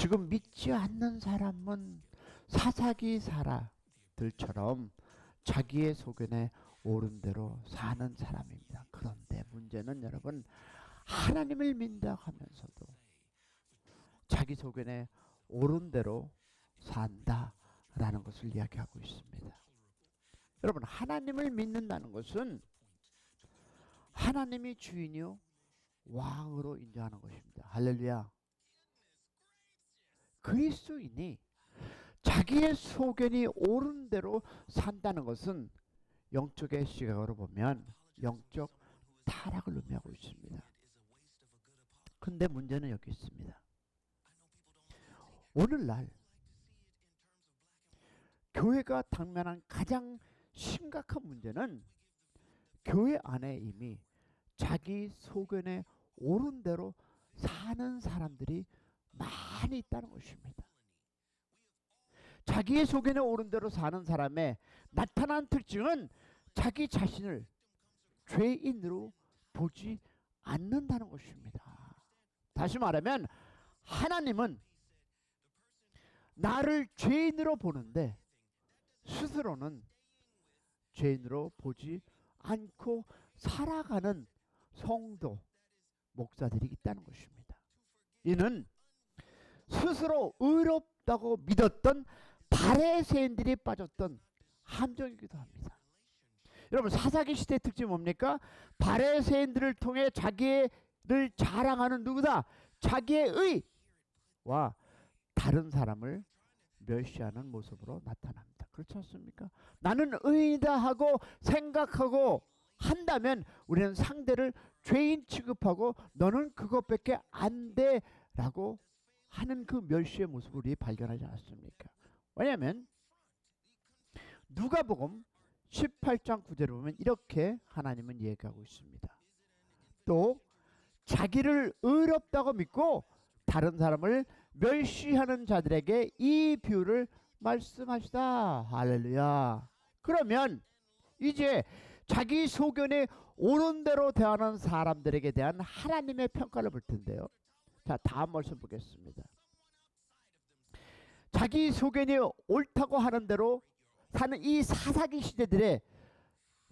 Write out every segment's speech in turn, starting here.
지금 믿지 않는 사람은 사사기 사람들처럼 자기의 소견에 옳은 대로 사는 사람입니다. 그런데 문제는 여러분, 하나님을 믿는다 하면서도 자기 소견에 옳은 대로 산다라는 것을 이야기하고 있습니다. 여러분, 하나님을 믿는다는 것은 하나님이 주인이요 왕으로 인정하는 것입니다. 할렐루야. 그리스도인이 자기의 소견이 옳은 대로 산다는 것은 영적의 시각으로 보면 영적 타락을 의미하고 있습니다. 근데 문제는 여기 있습니다. 오늘날 교회가 당면한 가장 심각한 문제는 교회 안에 이미 자기 소견에 옳은 대로 사는 사람들이 많이 있다는 것입니다. 자기의 소견에 옳은 대로 사는 사람의 나타난 특징은 자기 자신을 죄인으로 보지 않는다는 것입니다. 다시 말하면 하나님은 나를 죄인으로 보는데 스스로는 죄인으로 보지 않고 살아가는 성도, 목사들이 있다는 것입니다. 이는 스스로 의롭다고 믿었던 바리새인들이 빠졌던 함정이기도 합니다. 여러분, 사사기 시대의 특징이 뭡니까? 바리새인들을 통해 자기를 자랑하는 누구다? 자기의 의와 다른 사람을 멸시하는 모습으로 나타납니다. 그렇지 않습니까? 나는 의인이다 하고 생각하고 한다면 우리는 상대를 죄인 취급하고 너는 그것밖에 안 돼 라고 하는 그 멸시의 모습을 우리 발견하지 않았습니까? 왜냐하면 누가복음 18장 9절을 보면 이렇게 하나님은 얘기하고 있습니다. 또 자기를 의롭다고 믿고 다른 사람을 멸시하는 자들에게 이 비유를 말씀하시다. 할렐루야. 그러면 이제 자기 소견에 옳은 대로 대하는 사람들에게 대한 하나님의 평가를 볼 텐데요. 자, 다음 말씀 보겠습니다. 자기 소견이 옳다고 하는 대로 사는 이 사사기 시대들의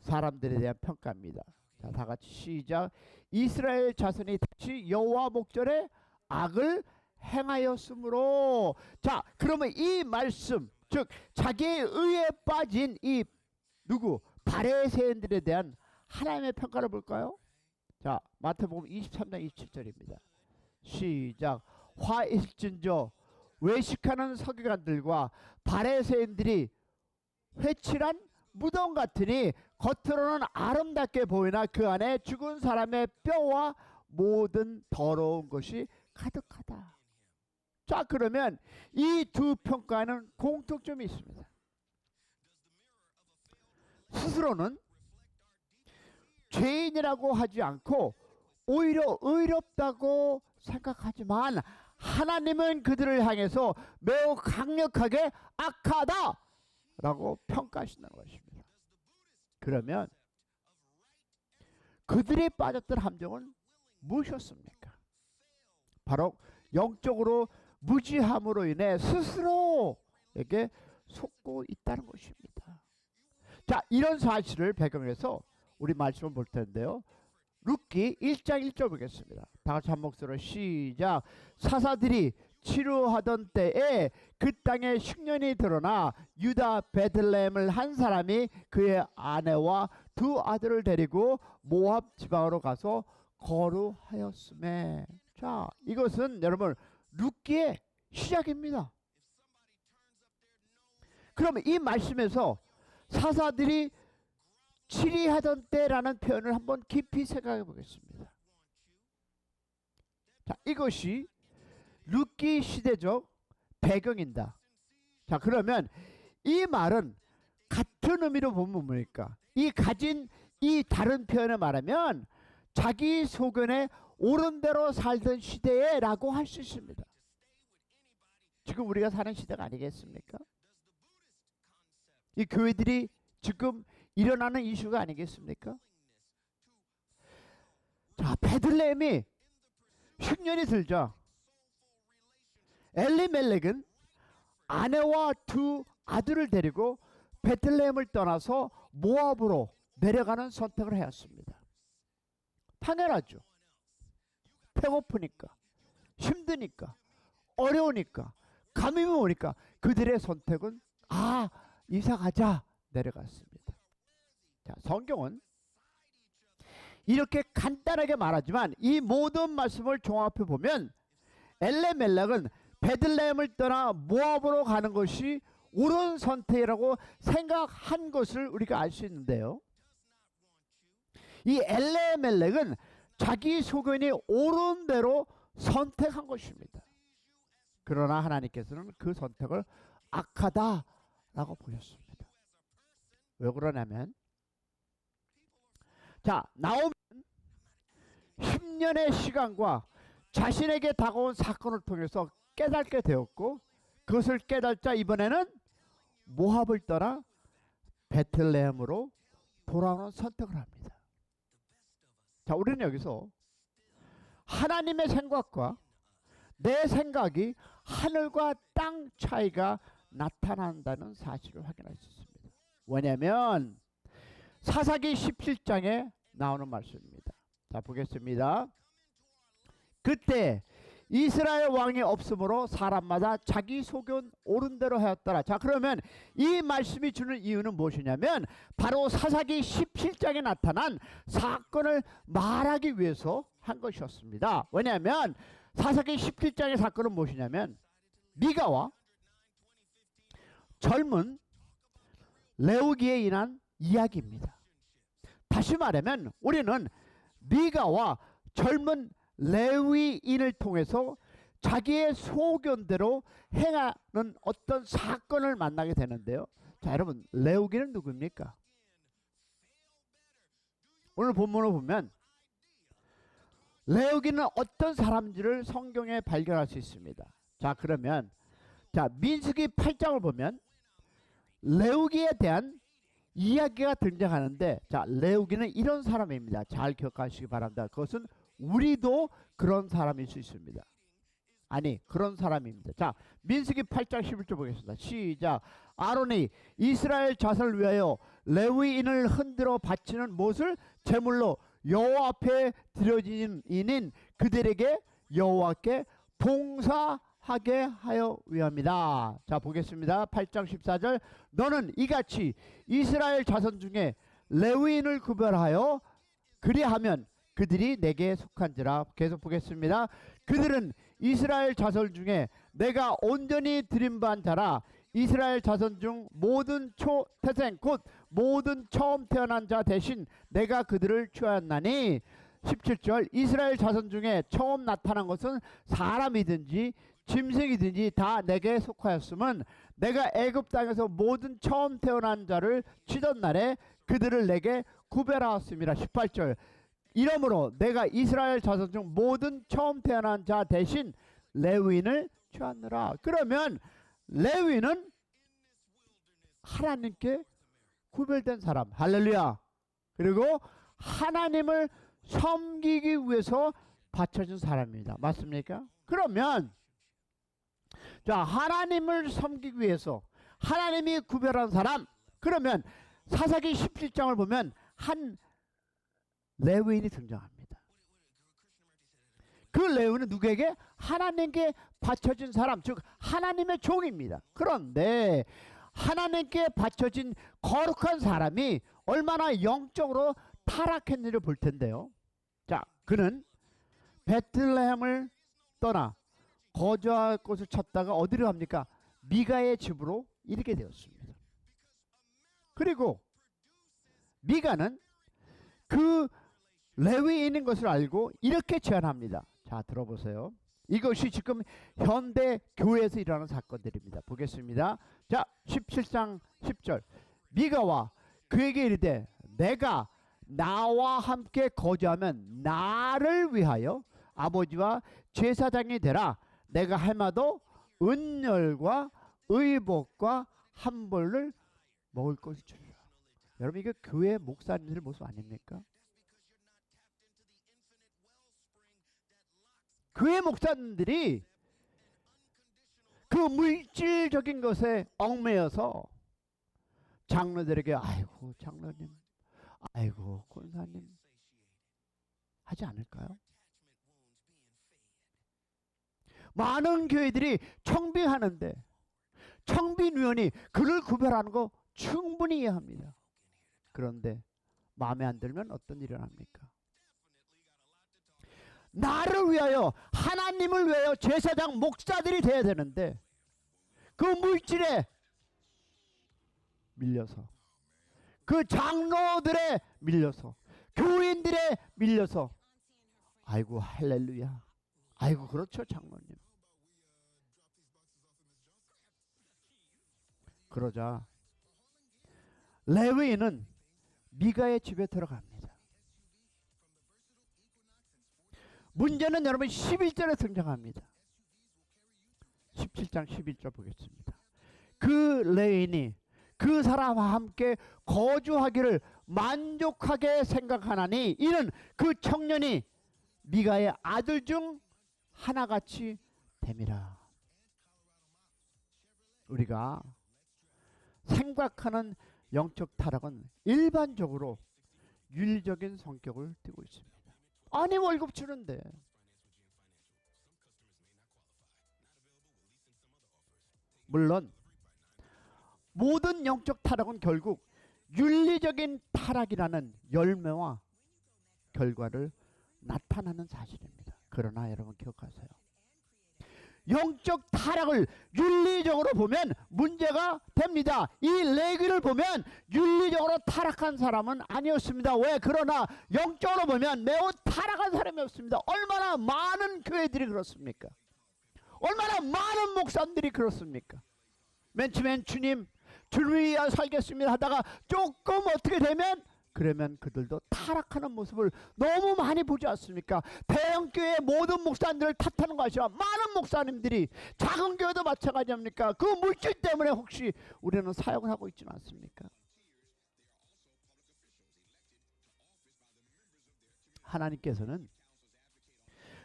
사람들에 대한 평가입니다. 자, 다 같이 시작. 이스라엘 자손이 다시 여호와 목전에 악을 행하였으므로. 자, 그러면 이 말씀, 즉 자기의 의에 빠진 이 누구? 바리새인들에 대한 하나님의 평가를 볼까요? 자, 마태복음 23장 27절입니다. 시작. 화일진저 외식하는 서기관들과 바리새인들이 회칠한 무덤 같으니 겉으로는 아름답게 보이나 그 안에 죽은 사람의 뼈와 모든 더러운 것이 가득하다. 자, 그러면 이 두 평가에는 공통점이 있습니다. 스스로는 죄인이라고 하지 않고 오히려 의롭다고 생각하지만 하나님은 그들을 향해서 매우 강력하게 악하다 라고 평가하신다는 것입니다. 그러면 그들이 빠졌던 함정은 무엇이었습니까? 바로 영적으로 무지함으로 인해 스스로에게 속고 있다는 것입니다. 자, 이런 사실을 배경으로 해서 우리 말씀을 볼 텐데요. 룻기 1장 1절 보겠습니다. 다 같이 한 목소리로 시작. 사사들이 치료하던 때에 그 땅에 흉년이 드러나 유다 베들레헴을 한 사람이 그의 아내와 두 아들을 데리고 모압 지방으로 가서 거류하였음에. 자, 이것은 여러분 룻기의 시작입니다. 그러면 이 말씀에서 사사들이 치리하던 때라는 표현을 한번 깊이 생각해 보겠습니다. 자, 이것이 룻기 시대적 배경이다. 자, 그러면 이 말은 같은 의미로 보면 뭡니까? 이 가진 이 다른 표현을 말하면 자기 소견에 옳은 대로 살던 시대에 라고 할 수 있습니다. 지금 우리가 사는 시대가 아니겠습니까? 이 교회들이 지금 일어나는 이슈가 아니겠습니까? 자, 베들레헴이 흉년이 들자 엘리멜렉은 아내와 두 아들을 데리고 베들레헴을 떠나서 모압으로 내려가는 선택을 하였습니다. 당연하죠. 배고프니까, 힘드니까, 어려우니까, 감염이 오니까 그들의 선택은 이사 가자 내려갔습니다. 자, 성경은 이렇게 간단하게 말하지만 이 모든 말씀을 종합해 보면 엘레멜렉은 베들레헴을 떠나 모압으로 가는 것이 옳은 선택이라고 생각한 것을 우리가 알 수 있는데요. 이 엘레멜렉은 자기 소견이 옳은 대로 선택한 것입니다. 그러나 하나님께서는 그 선택을 악하다라고 보셨습니다. 왜 그러냐면, 자, 나오면 10년의 시간과 자신에게 다가온 사건을 통해서 깨닫게 되었고, 그것을 깨닫자 이번에는 모압을 떠나 베들레헴으로 돌아오는 선택을 합니다. 자, 우리는 여기서 하나님의 생각과 내 생각이 하늘과 땅 차이가 나타난다는 사실을 확인할 수 있습니다. 왜냐하면 사사기 17장에 나오는 말씀입니다. 자, 보겠습니다. 그때 이스라엘 왕이 없으므로 사람마다 자기 소견 옳은 대로 하였더라. 자, 그러면 이 말씀이 주는 이유는 무엇이냐면 바로 사사기 17장에 나타난 사건을 말하기 위해서 한 것이었습니다. 왜냐하면 사사기 17장의 사건은 무엇이냐면 미가와 젊은 레우기에 인한 이야기입니다. 다시 말하면 우리는 미가와 젊은 레위인을 통해서 자기의 소견대로 행하는 어떤 사건을 만나게 되는데요. 자, 여러분, 레위기는 누구입니까? 오늘 본문을 보면 레위기는 어떤 사람인지를 성경에 발견할 수 있습니다. 자, 그러면 민수기 8장을 보면 레위기에 대한 이야기가 등장하는데, 자, 레위기는 이런 사람입니다. 잘 기억하시기 바랍니다. 그것은 우리도 그런 사람일 수 있습니다. 아니, 그런 사람입니다. 자, 민수기 8장 11절 보겠습니다. 시작. 아론이 이스라엘 자손을 위하여 레위인을 흔들어 바치는 못을 제물로 여호와 앞에 드려진 이는 그들에게 여호와께 봉사하게 하여 위함이다. 자, 보겠습니다. 8장 14절. 너는 이같이 이스라엘 자손 중에 레위인을 구별하여 그리하면 그들이 내게 속한지라. 계속 보겠습니다. 그들은 이스라엘 자손 중에 내가 온전히 드림반 자라. 이스라엘 자손 중 모든 초태생 곧 모든 처음 태어난 자 대신 내가 그들을 취하였나니. 17절. 이스라엘 자손 중에 처음 나타난 것은 사람이든지 짐승이든지 다 내게 속하였음은 내가 애굽 땅에서 모든 처음 태어난 자를 치던 날에 그들을 내게 구별하였습니다. 18절. 이러므로 내가 이스라엘 자손 중 모든 처음 태어난 자 대신 레위인을 취하느라. 그러면 레위는 하나님께 구별된 사람. 할렐루야. 그리고 하나님을 섬기기 위해서 바쳐진 사람입니다. 맞습니까? 그러면 자, 하나님을 섬기기 위해서 하나님이 구별한 사람. 그러면 사사기 17장을 보면 한 레위인이 등장합니다. 그 레위인은 누구에게? 하나님께 바쳐진 사람, 즉 하나님의 종입니다. 그런데 하나님께 바쳐진 거룩한 사람이 얼마나 영적으로 타락했는지를 볼 텐데요. 자, 그는 베들레헴을 떠나 거주할 곳을 찾다가 어디로 갑니까? 미가의 집으로 이르게 되었습니다. 그리고 미가는 그 레위인인 것을 알고 이렇게 제안합니다. 자, 들어보세요. 이것이 지금 현대 교회에서 일어나는 사건들입니다. 보겠습니다. 자, 17장 10절. 미가와 그에게 이르되 내가 나와 함께 거주하면 나를 위하여 아버지와 제사장이 되라. 내가 할마도 은열과 의복과 한벌을 먹을 것을 주리라. 여러분, 이게 교회 목사님들 모습 아닙니까? 교회 목사님들이 물질적인 것에 얽매여서 장로들에게 아이고 장로님, 아이고 권사님 하지 않을까요? 많은 교회들이 청빙하는데 청빙위원이 그를 구별하는 거 충분히 이해합니다. 그런데 마음에 안 들면 어떤 일이 일어납니까? 나를 위하여, 하나님을 위하여 제사장 목사들이 돼야 되는데 그 물질에 밀려서, 그 장로들에 밀려서, 교인들에 밀려서, 아이고 할렐루야, 아이고 그렇죠 장로님. 그러자 레위인은 미가의 집에 들어갑니다. 문제는 여러분 11절에 등장합니다. 17장 11절 보겠습니다. 그 레위인이 그 사람과 함께 거주하기를 만족하게 생각하나니 이는 그 청년이 미가의 아들 중 하나같이 됨이라. 우리가 생각하는 영적 타락은 일반적으로 윤리적인 성격을 띠고 있습니다. 아니 월급 주는데, 물론 모든 영적 타락은 결국 윤리적인 타락이라는 열매와 결과를 나타나는 사실입니다. 그러나 여러분 기억하세요. 영적 타락을 윤리적으로 보면 문제가 됩니다. 이 레위를 보면 윤리적으로 타락한 사람은 아니었습니다. 왜? 그러나 영적으로 보면 매우 타락한 사람이었습니다. 얼마나 많은 교회들이 그렇습니까? 얼마나 많은 목사님들이 그렇습니까? 맨 처음엔 주님 위하여 살겠습니다 하다가 조금 어떻게 되면, 그러면 그들도 타락하는 모습을 너무 많이 보지 않습니까? 대형교회 모든 목사님들을 탓하는 것이 아니라 많은 목사님들이, 작은 교회도 마찬가지 아닙니까? 그 물질 때문에 혹시 우리는 사역을 하고 있지는 않습니까? 하나님께서는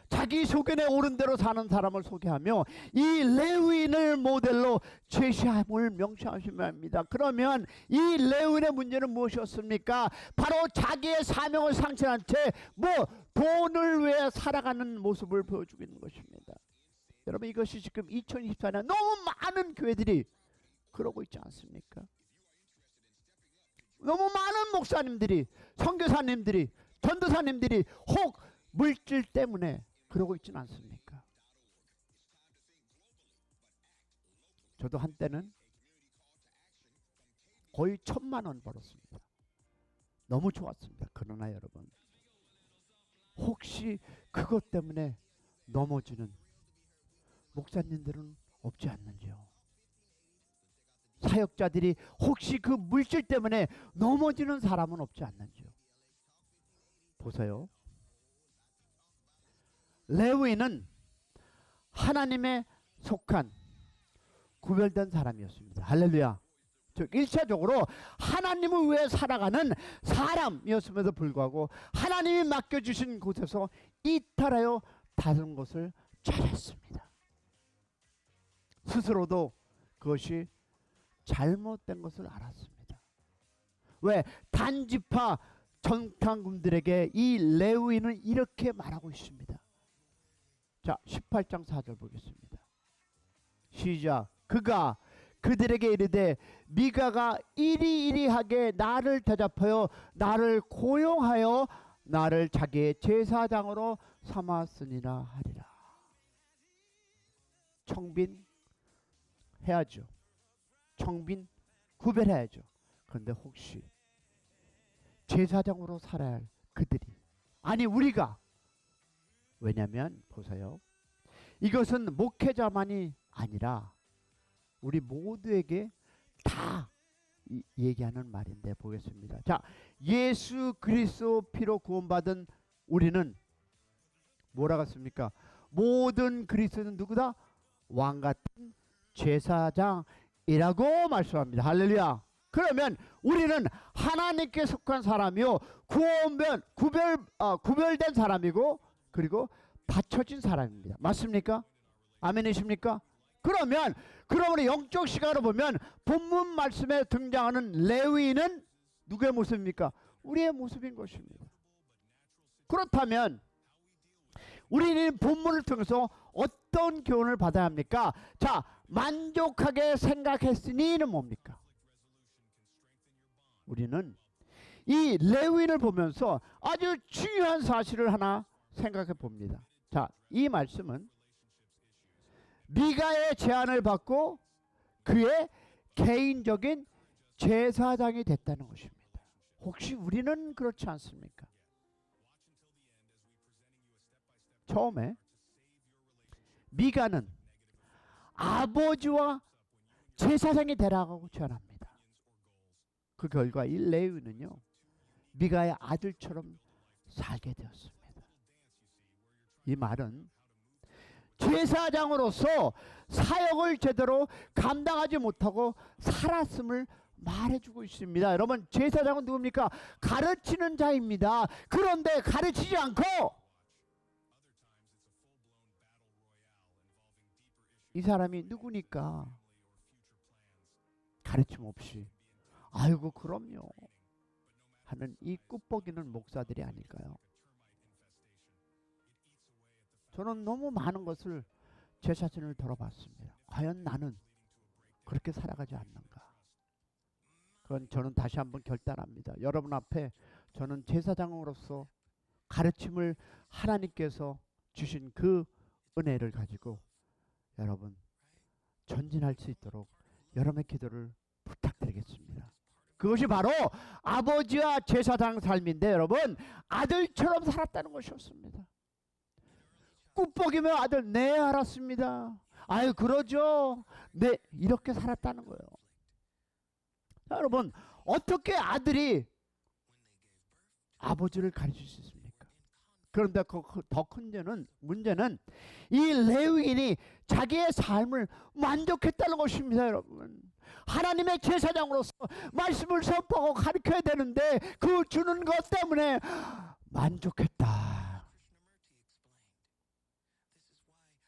자기 소견에 옳은 대로 사는 사람을 소개하며 이 레위인을 모델로 제시함을 명시하시면 합니다. 그러면 이 레위인의 문제는 무엇이었습니까? 바로 자기의 사명을 상실한 채 돈을 위해 살아가는 모습을 보여주고 있는 것입니다. 여러분 이것이 지금 2024년 너무 많은 교회들이 그러고 있지 않습니까? 너무 많은 목사님들이, 선교사님들이, 전도사님들이 혹 물질 때문에 그러고 있지는 않습니까? 저도 한때는 거의 1,000만 원 벌었습니다. 너무 좋았습니다. 그러나 여러분 혹시 그것 때문에 넘어지는 목사님들은 없지 않는지요? 사역자들이 혹시 그 물질 때문에 넘어지는 사람은 없지 않는지요? 보세요. 레위인은 하나님의 속한 구별된 사람이었습니다. 할렐루야. 즉 1차적으로 하나님을 위해 살아가는 사람이었음에도 불구하고 하나님이 맡겨주신 곳에서 이탈하여 다른 것을 잘했습니다. 스스로도 그것이 잘못된 것을 알았습니다. 왜? 단지파 정탐꾼들에게 이 레위인은 이렇게 말하고 있습니다. 자 18장 4절 보겠습니다. 시작. 그가 그들에게 이르되 미가가 이리이리하게 나를 대접하여 나를 고용하여 나를 자기의 제사장으로 삼았으니라 하리라. 청빈 해야죠. 청빈 구별해야죠. 그런데 혹시 제사장으로 살아야 할 그들이, 아니 우리가, 왜냐하면 보세요. 이것은 목회자만이 아니라 우리 모두에게 다 얘기하는 말인데 보겠습니다. 자, 예수 그리스도 피로 구원받은 우리는 뭐라고 했습니까? 모든 그리스도는 누구다? 왕같은 제사장이라고 말씀합니다. 할렐루야. 그러면 우리는 하나님께 속한 사람이요, 구별된 사람이고, 그리고 받쳐진 사람입니다. 맞습니까? 아멘이십니까? 그러므로 영적 시각으로 보면 본문 말씀에 등장하는 레위인은 누구의 모습입니까? 우리의 모습인 것입니다. 그렇다면 우리는 본문을 통해서 어떤 교훈을 받아야 합니까? 자, 만족하게 생각했으니는 뭡니까? 우리는 이 레위인을 보면서 아주 중요한 사실을 하나 생각해 봅니다. 자, 이 말씀은 미가의 제안을 받고 그의 개인적인 제사장이 됐다는 것입니다. 혹시 우리는 그렇지 않습니까? 처음에 미가는 아버지와 제사장이 되라고 제안합니다. 그 결과 이 레위는요, 미가의 아들처럼 살게 되었습니다. 이 말은 제사장으로서 사역을 제대로 감당하지 못하고 살았음을 말해주고 있습니다. 여러분, 제사장은 누굽니까? 가르치는 자입니다. 그런데 가르치지 않고 이 사람이 누구니까 가르침 없이 아이고 그럼요 하는 이 꾹벅이는 목사들이 아닐까요? 저는 너무 많은 것을 제 자신을 돌아봤습니다. 과연 나는 그렇게 살아가지 않는가? 그건 저는 다시 한번 결단합니다. 여러분 앞에 저는 제사장으로서 가르침을 하나님께서 주신 그 은혜를 가지고 여러분 전진할 수 있도록 여러분의 기도를 부탁드리겠습니다. 그것이 바로 아버지와 제사장 삶인데 여러분 아들처럼 살았다는 것이었습니다. 꾹벅이며 아들 네 알았습니다. 아유 그러죠. 네 이렇게 살았다는 거예요. 자, 여러분 어떻게 아들이 아버지를 가르칠 수 있습니까? 그런데 더 큰 문제는 이 레위인이 자기의 삶을 만족했다는 것입니다. 여러분 하나님의 제사장으로서 말씀을 선포하고 가르쳐야 되는데 그 주는 것 때문에 만족했다.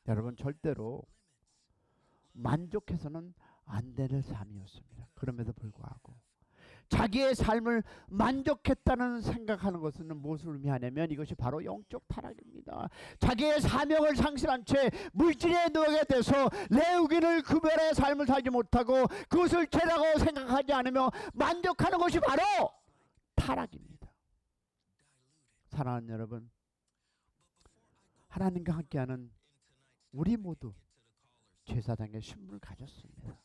여러분 절대로 만족해서는 안 되는 삶이었습니다. 그럼에도 불구하고 자기의 삶을 만족했다는 생각하는 것은 무엇을 의미하냐면 이것이 바로 영적 타락입니다. 자기의 사명을 상실한 채 물질에 누게 돼서 레위인을 구별의 삶을 살지 못하고 그것을 죄라고 생각하지 않으며 만족하는 것이 바로 타락입니다. 사랑하는 여러분, 하나님과 함께하는 우리 모두 제사장의 신분을 가졌습니다.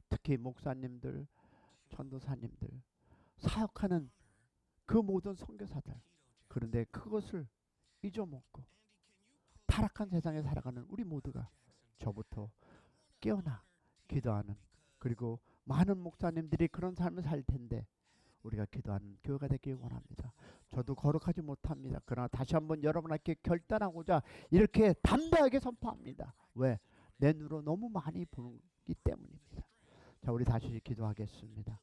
특히 목사님들, 전도사님들, 사역하는 그 모든 선교사들. 그런데 그것을 잊어먹고 타락한 세상에 살아가는 우리 모두가 저부터 깨어나 기도하는 그리고 많은 목사님들이 그런 삶을 살 텐데 우리가 기도하는 교회가 되길 원합니다. 저도 거룩하지 못합니다. 그러나 다시 한번 여러분께 결단하고자 이렇게 담대하게 선포합니다. 왜? 내 눈으로 너무 많이 보기 때문입니다. 자, 우리 다시 기도하겠습니다.